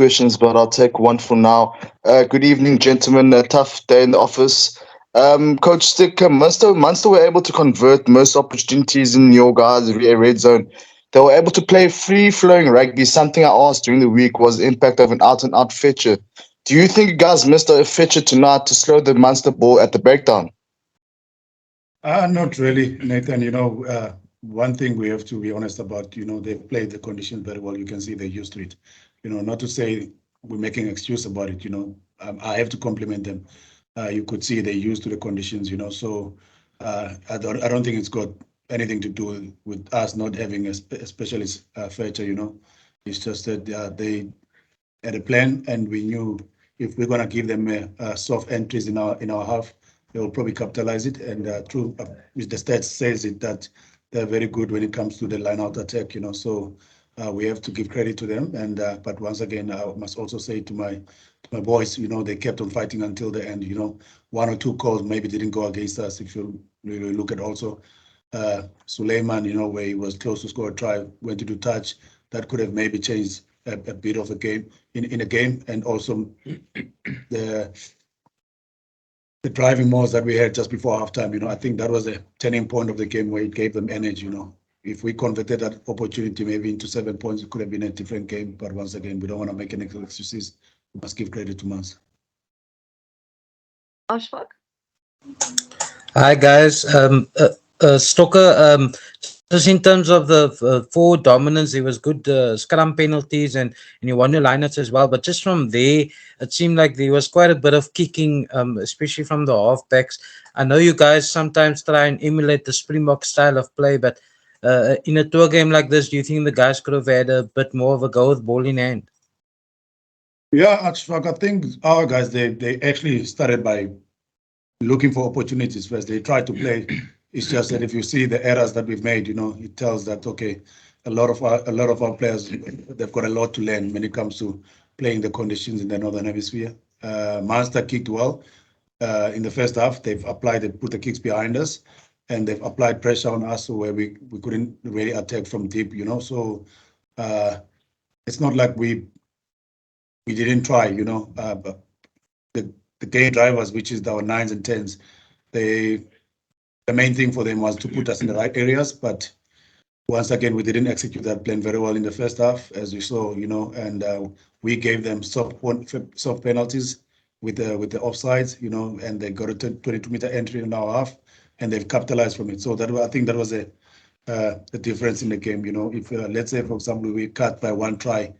questions, but I'll take one for now. Good evening, gentlemen. A tough day in the office. Coach Stick, Munster were able to convert most opportunities in your guys' red zone. They were able to play free-flowing rugby. Something I asked during the week was the impact of an out-and-out fetcher. Do you think you guys missed a fetcher tonight to slow the Munster ball at the breakdown? Not really, Nathan. One thing we have to be honest about, they've played the conditions very well. You can see they're used to it. Not to say we're making excuse about it, I have to compliment them. You could see they're used to the conditions, so I don't think it's got anything to do with us not having a specialist fetcher, It's just that they had a plan, and we knew if we're gonna give them soft entries in our half, they will probably capitalize it. And true, the stats says it that they're very good when it comes to the line out attack. So we have to give credit to them. And but once again, I must also say to my boys, they kept on fighting until the end. One or two calls maybe didn't go against us. If you really look at also Suleiman, where he was close to score a try, went to do touch, that could have maybe changed a bit of a game in a game. And also the driving modes that we had just before halftime, I think that was a turning point of the game where it gave them energy. If we converted that opportunity maybe into 7 points, it could have been a different game. But once again, we don't want to make any excuses. We must give credit to Mans. Ashfaq? Hi guys. Stocker, just in terms of the forward dominance, there was good scrum penalties and you won your lineouts as well. But just from there, it seemed like there was quite a bit of kicking, especially from the halfbacks. I know you guys sometimes try and emulate the Springbok style of play, but in a tour game like this, do you think the guys could have had a bit more of a go with ball in hand? Yeah, Ashfaq, I think our guys, they actually started by looking for opportunities first. They tried to play. It's just that if you see the errors that we've made, it tells that okay, a lot of our players, they've got a lot to learn when it comes to playing the conditions in the Northern Hemisphere. Munster kicked well in the first half. They put the kicks behind us, and they've applied pressure on us where we couldn't really attack from deep. So it's not like we didn't try. But the game drivers, which is our 9s and 10s, the main thing for them was to put us in the right areas. But once again, we didn't execute that plan very well in the first half, as you saw, and we gave them soft penalties with the offsides, and they got a 22-meter entry in our half, and they've capitalized from it. So I think that was the difference in the game. If let's say, for example, we cut by one try,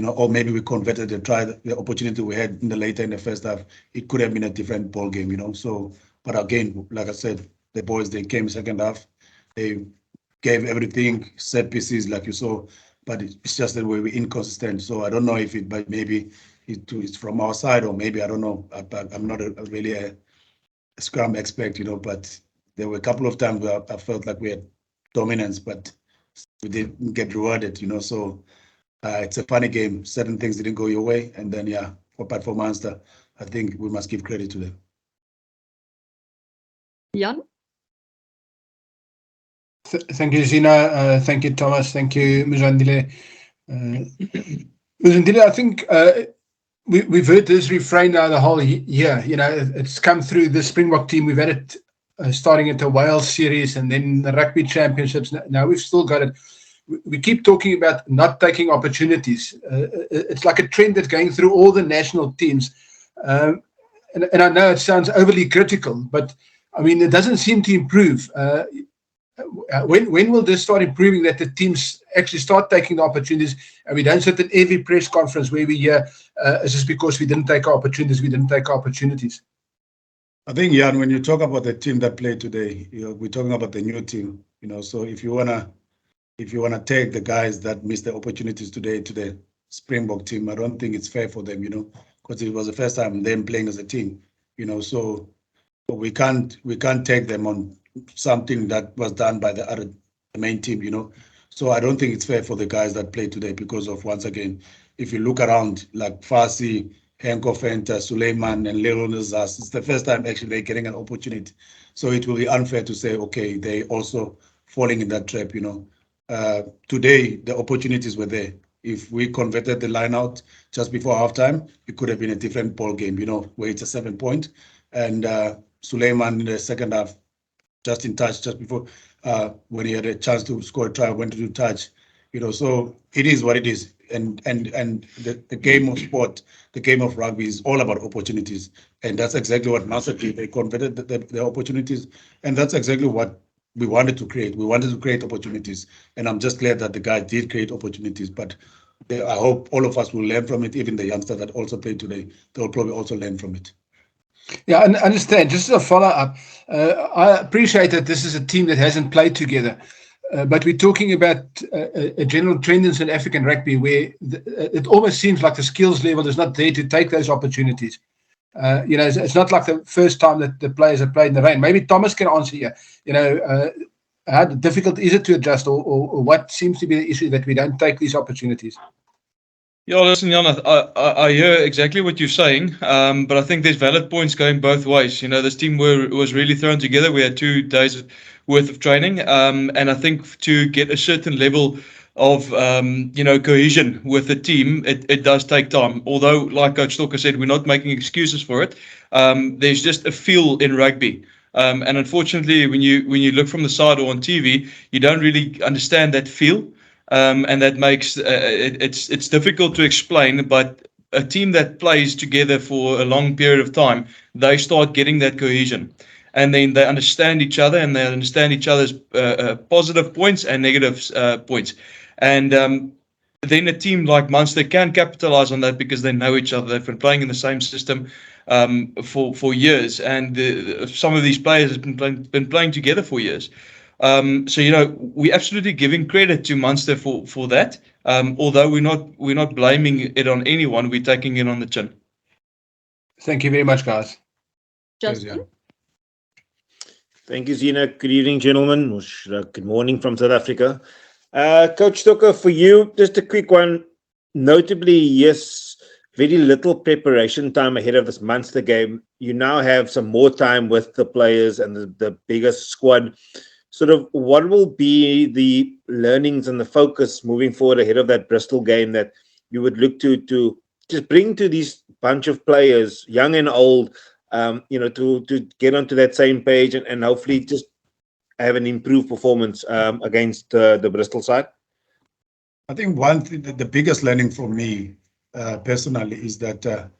or maybe we converted the opportunity we had later in the first half, it could have been a different ball game. So, but again, like I said, the boys, they came second half, they gave everything, set pieces like you saw, but it's just that we were inconsistent. So I don't know if maybe it's from our side, or maybe, I don't know. I'm not really a scrum expert, but there were a couple of times where I felt like we had dominance, but we didn't get rewarded, So it's a funny game. Certain things didn't go your way, and then but for Munster, I think we must give credit to them. Jan? Thank you, Zina. Thank you, Thomas. Thank you, Muzandile. Muzandile, I think we've heard this refrain now the whole year. It's come through the Springbok team. We've had it starting at the Wales series and then the rugby championships. Now we've still got it. We keep talking about not taking opportunities. It's like a trend that's going through all the national teams. And I know it sounds overly critical, but I mean, it doesn't seem to improve. When will this start improving, that the teams actually start taking the opportunities, and we don't sit at every press conference where we hear it's just because we didn't take our opportunities, I think, Jan, when you talk about the team that played today, we're talking about the new team. So if you wanna take the guys that missed the opportunities today to the Springbok team, I don't think it's fair for them, because it was the first time them playing as a team, So we can't take them on something that was done by the main team, So I don't think it's fair for the guys that played today, because of, once again, if you look around, like Fassi, Henko Fenta, Suleiman, and Leon Zas, it's the first time actually they're getting an opportunity. So it will be unfair to say, okay, they also falling in that trap, Today, the opportunities were there. if we converted the line out just before halftime, it could have been a different ball game, where it's a 7-point. And Suleiman in the second half, just in touch, just before when he had a chance to score a try, went to do touch. So it is what it is. And the game of sport, the game of rugby is all about opportunities. And that's exactly what Munster did. They converted the opportunities. And that's exactly what we wanted to create. We wanted to create opportunities. And I'm just glad that the guy did create opportunities. But I hope all of us will learn from it. Even the youngsters that also played today, they'll probably also learn from it. Yeah, I understand. Just as a follow-up, I appreciate that this is a team that hasn't played together, but we're talking about a general trend in South African rugby where it almost seems like the skills level is not there to take those opportunities. It's not like the first time that the players have played in the rain. Maybe Thomas can answer here. How difficult is it to adjust, or what seems to be the issue that we don't take these opportunities? Yeah, listen, Jan, I hear exactly what you're saying, but I think there's valid points going both ways. This team was really thrown together. We had 2 days worth of training, and I think to get a certain level of cohesion with the team, it does take time. Although, like Coach Stalker said, we're not making excuses for it. There's just a feel in rugby. And unfortunately, when you look from the side or on TV, you don't really understand that feel. And that makes it's difficult to explain, but a team that plays together for a long period of time, they start getting that cohesion, and then they understand each other, and they understand each other's positive points and negative points, and then a team like Munster can capitalize on that because they know each other. They've been playing in the same system for years, and some of these players have been playing together for years. So we're absolutely giving credit to Munster for that. Although we're not blaming it on anyone, we're taking it on the chin. Thank you very much, guys. Justin? Thank you, Zina. Good evening, gentlemen. Good morning from South Africa. Coach Tucker, for you, just a quick one. Notably, yes, very little preparation time ahead of this Munster game. You now have some more time with the players and the biggest squad. Sort of what will be the learnings and the focus moving forward ahead of that Bristol game that you would look to just bring to these bunch of players, young and old, to get onto that same page and hopefully just have an improved performance against the Bristol side? I think one thing, the biggest learning for me personally is that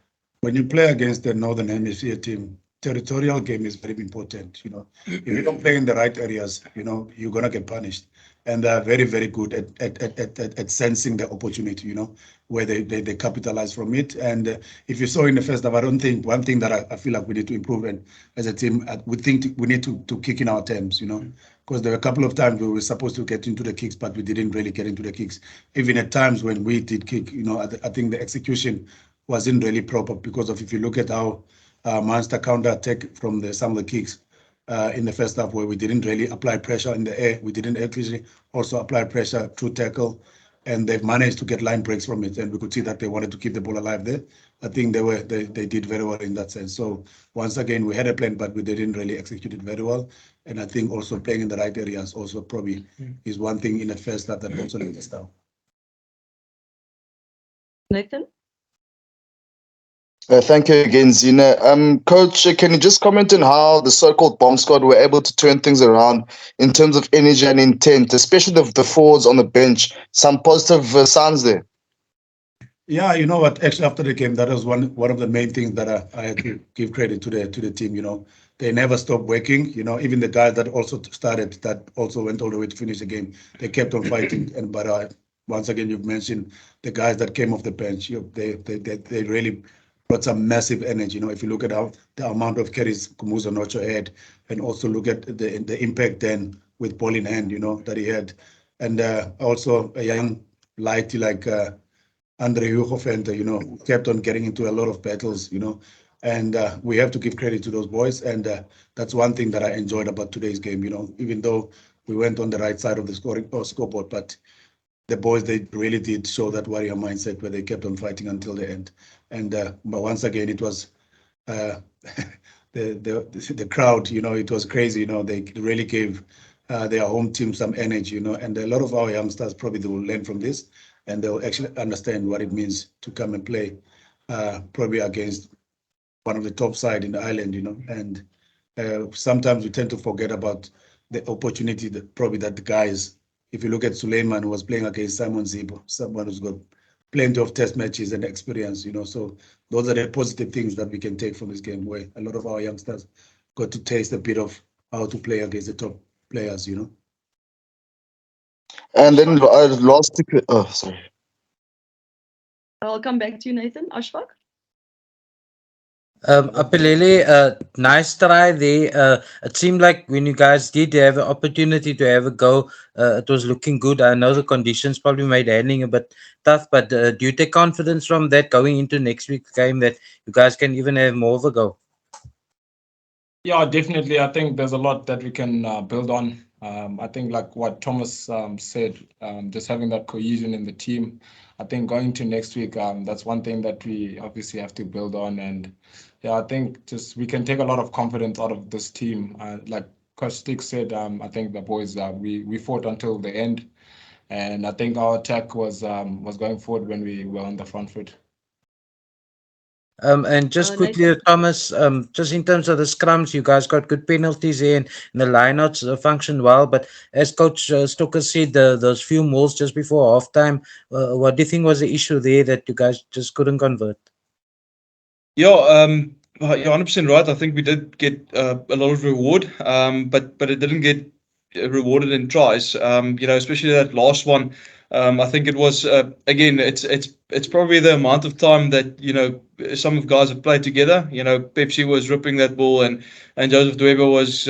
when you play against the Northern Hemisphere team, territorial game is very important. If you don't play in the right areas, you're gonna get punished. And they're very, very good at sensing the opportunity, where they capitalize from it. And if you saw in the first half, I don't think one thing that I feel like we need to improve, and as a team, we think we need to kick in our terms, because there were a couple of times we were supposed to get into the kicks, but we didn't really get into the kicks. Even at times when we did kick, I think the execution wasn't really proper, because of, if you look at how Munster counter-attack from some of the kicks in the first half, where we didn't really apply pressure in the air. We didn't actually also apply pressure through tackle, and they've managed to get line breaks from it, and we could see that they wanted to keep the ball alive there. I think they did very well in that sense. So once again, we had a plan, but we didn't really execute it very well. And I think also playing in the right areas also probably is one thing in the first half that also let us down. Nathan? Thank you again, Zina. Coach, can you just comment on how the so-called bomb squad were able to turn things around in terms of energy and intent, especially the forwards on the bench? Some positive signs there. Yeah, you know what? Actually, after the game, that was one of the main things that I had to give credit to the team. They never stopped working. Even the guys that also started, that also went all the way to finish the game, they kept on fighting. But once again, you've mentioned the guys that came off the bench. They really brought some massive energy. If you look at how the amount of carries Kumuzo Nocho had, and also look at the impact then with ball in hand, that he had, and also a young lighty like Andre Hugo Venter, kept on getting into a lot of battles, and we have to give credit to those boys, and that's one thing that I enjoyed about today's game. Even though we went on the right side of the scoreboard, but the boys, they really did show that warrior mindset where they kept on fighting until the end. And but once again, it was the crowd. It was crazy. They really gave their home team some energy. And a lot of our youngsters probably they will learn from this. and they'll actually understand what it means to come and play, probably against one of the top side in the island, and sometimes we tend to forget about the opportunity that probably that the guys, if you look at Suleiman, who was playing against Simon Zibo, someone who's got plenty of test matches and experience, so those are the positive things that we can take from this game, where a lot of our youngsters got to taste a bit of how to play against the top players, And then last, sorry. I'll come back to you, Nathan. Ashfaq? Apelele, nice try there. It seemed like when you guys did have an opportunity to have a go, it was looking good. I know the conditions probably made handling a bit tough, but do you take confidence from that going into next week's game that you guys can even have more of a go? Yeah, definitely. I think there's a lot that we can build on. I think like what Thomas said, just having that cohesion in the team. I think going to next week, that's one thing that we obviously have to build on. And yeah, I think just we can take a lot of confidence out of this team. Like Coach Stick said, I think the boys we fought until the end, and I think our attack was going forward when we were on the front foot. And just quickly, Nathan? Thomas, just in terms of the scrums, you guys got good penalties there, and the lineouts functioned well. But as Coach Stoker said, those few mauls just before halftime, what do you think was the issue there that you guys just couldn't convert? Yeah, you're 100% right. I think we did get a lot of reward, but it didn't get rewarded in tries. Especially that last one. I think it was again. It's probably the amount of time that some of guys have played together. Pepsi was ripping that ball, and Joseph Dweba was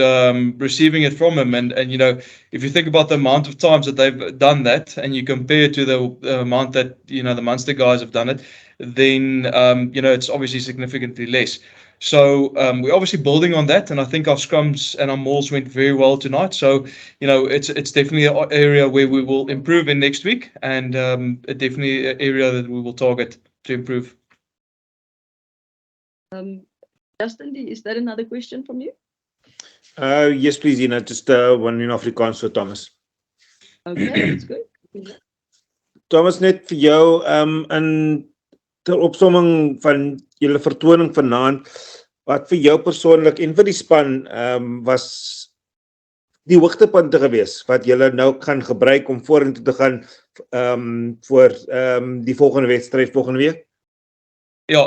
receiving it from him. And if you think about the amount of times that they've done that, and you compare it to the amount that the Munster guys have done it, then it's obviously significantly less. So we're obviously building on that, and I think our scrums and our mauls went very well tonight. So it's definitely an area where we will improve in next week, and definitely an area that we will target to improve. Justin, is that another question from you? Yes, please, just one in Afrikaans for Thomas. Okay, that's good. Thomas, net vir jou, in ter opsomming van julle vertoning vanaand, wat vir jou persoonlik en vir die span was die hoogtepunte gewees wat julle nou gaan gebruik om vorentoe te gaan voor die volgende wedstryd volgende week? Ja,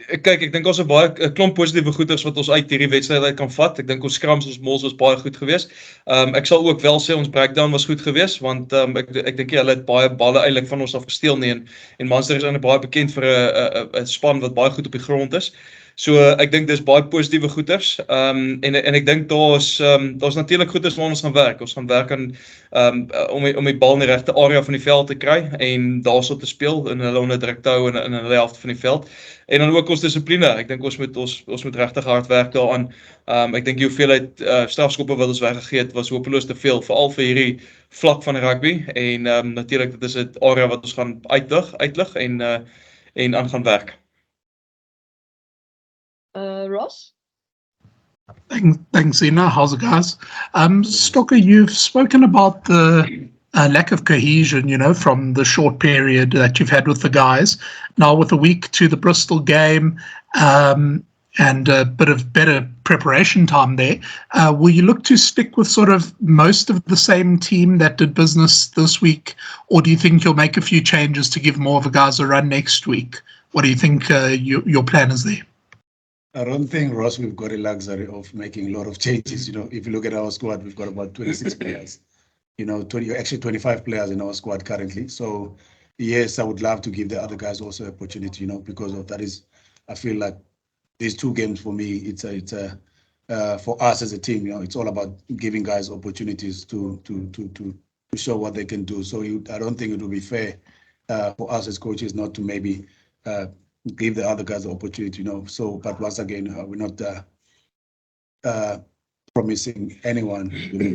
kyk, ek dink ons het baie 'n klomp positiewe goeders wat ons uit hierdie wedstryd uit kan vat. Ek dink ons scrums, ons mauls was baie goed geweest. Ek sal ook wel sê ons breakdown was goed geweest, want ek dink hulle het baie balle eintlik van ons af gesteel nie, en Munster is eintlik baie bekend vir 'n span wat baie goed op die grond is. So ek dink dis baie positiewe goeders. En ek dink daar's natuurlik goeders waar ons gaan werk. Ons gaan werk aan om die bal in die regte area van die veld te kry en daarso te speel en hulle onder druk te hou in hulle helfte van die veld. En dan ook ons dissipline. Ek dink ons moet regtig hard werk daaraan. Ek dink die hoeveelheid strafskoppe wat ons weggegee het was hopeloos te veel, veral vir hierdie vlak van rugby. En natuurlik dit is 'n area wat ons gaan uitlig en aan gaan werk. Ross? Thanks, Ina. How's it, guys? Stocker, you've spoken about the lack of cohesion, from the short period that you've had with the guys. Now, with a week to the Bristol game and a bit of better preparation time there, will you look to stick with sort of most of the same team that did business this week, or do you think you'll make a few changes to give more of the guys a run next week? What do you think your plan is there? I don't think, Ross, we've got a luxury of making a lot of changes. If you look at our squad, we've got about 26 players. 25 players in our squad currently. So yes, I would love to give the other guys also opportunity, because of that I feel like these two games for me, it's for us as a team, it's all about giving guys opportunities to show what they can do. So I don't think it would be fair for us as coaches not to maybe give the other guys the opportunity, So, but once again, we're not promising anyone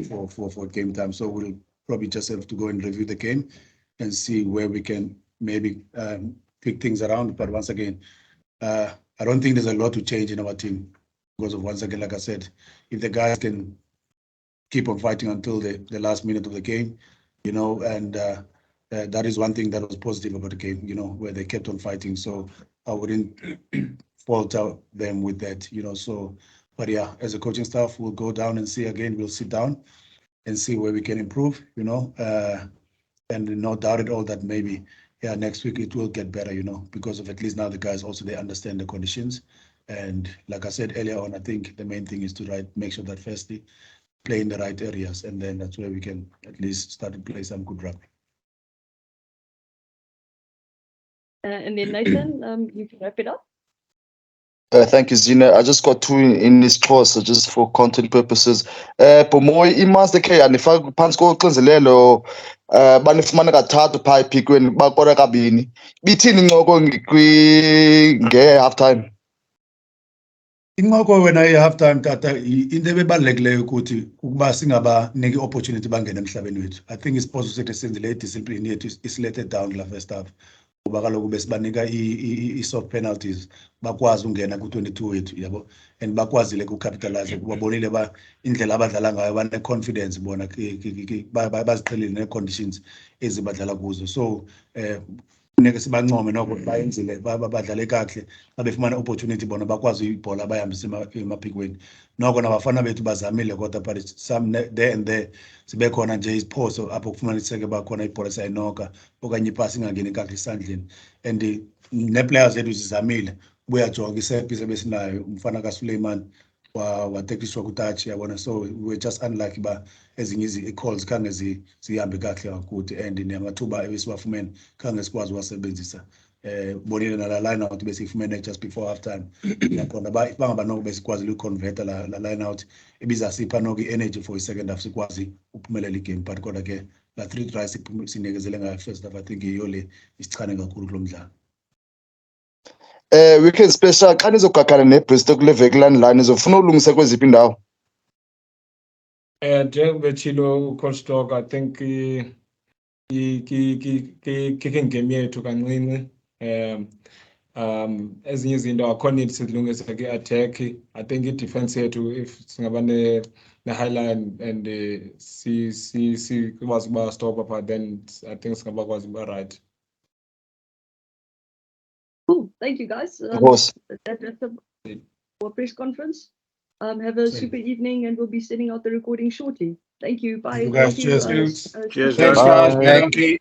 for game time. So we'll probably just have to go and review the game and see where we can maybe pick things around. But once again, I don't think there's a lot to change in our team because of, once again, like I said, if the guys can keep on fighting until the last minute of the game, and that is one thing that was positive about the game, where they kept on fighting. So I wouldn't falter them with that, So, but yeah, as a coaching staff, we'll go down and see again. We'll sit down and see where we can improve, and no doubt at all that maybe, next week it will get better, because of at least now the guys also, they understand the conditions. And like I said earlier on, I think the main thing is to make sure that firstly, play in the right areas, and then that's where we can at least start to play some good rugby. And then Nathan, you can wrap it up. Thank you, Zina. I just got two in this course, so just for content purposes. Pomoy i-Master K anifaka phansi koxinzelelo banifumana kathathu phaa ephikweni bakora kabini. Bithini incoko nge-half time? Incoko wena i-half time tata into ebebalulekileyo ukuthi ukuba singabaniki i-opportunity bangene emhlabeni wethu. I think isiphoso sethu esenzile i-discipline yethu isilethe down la first half. Kuba kaloku besibanika i-soft penalties bakwazi ungena ku-22 wethu, yabo, and bakwazile ku-capitalize. Kubabonile indlela abadlala ngayo, bane-confidence bona, baziqhelile nee-conditions ezibadlala kuzo. So funeke sibancome noko bayenzile, badlale kakuhle. Xa befumana opportunity bona bakwazi ibhola bayihambise emaphikweni. Noko nabafana bethu bazamile kodwa, but some there and there zibe khona nje iziphoso apho kufumaniseke bakhona ibhola sayinoka okanye ipasi ingangeni kakuhle esandleni. And nee-players zethu zizamile. Uyajonga isephi ebesinayo, umfana kaSuleiman watekishwa kutachi, yabona. So we were just unlucky ba ezinye i-calls khange zihambe kakuhle kakuthi, and namathuba ebesiwafumene khange sikwazi uwasebenzisa. Bonile nala line out besiyifumene just before half time. Nakhona bangaba noko besikwazile uconverta la line out ebizasipha noko i-energy for i-second half sikwazi uphumelela igame. But kodwa ke la 3 tries sinikezele ngayo first half, I think yiyo le isichane kakhulu kulo mdlalo. Weekend special xa nizogagana neBristol kule veki landline nizofuna ulungisa kweziphi indawo? Njengobetshilo uCoach Dog, I think kicking game yethu kancinci. Ezinye izinto akho need sizilungise kwi-attack. I think i-defense yethu, if singaba ne-highline and sikwazi uba stop apha, then I think singabakwazi uba right. Cool. Thank you, guys. Of course. That's our press conference. Have a super evening, and we'll be sending out the recording shortly. Thank you. Bye. Thank you, guys. Thank you, Cheers. Cheers, Thanks, guys. guys. Bye. Bye, Donkey.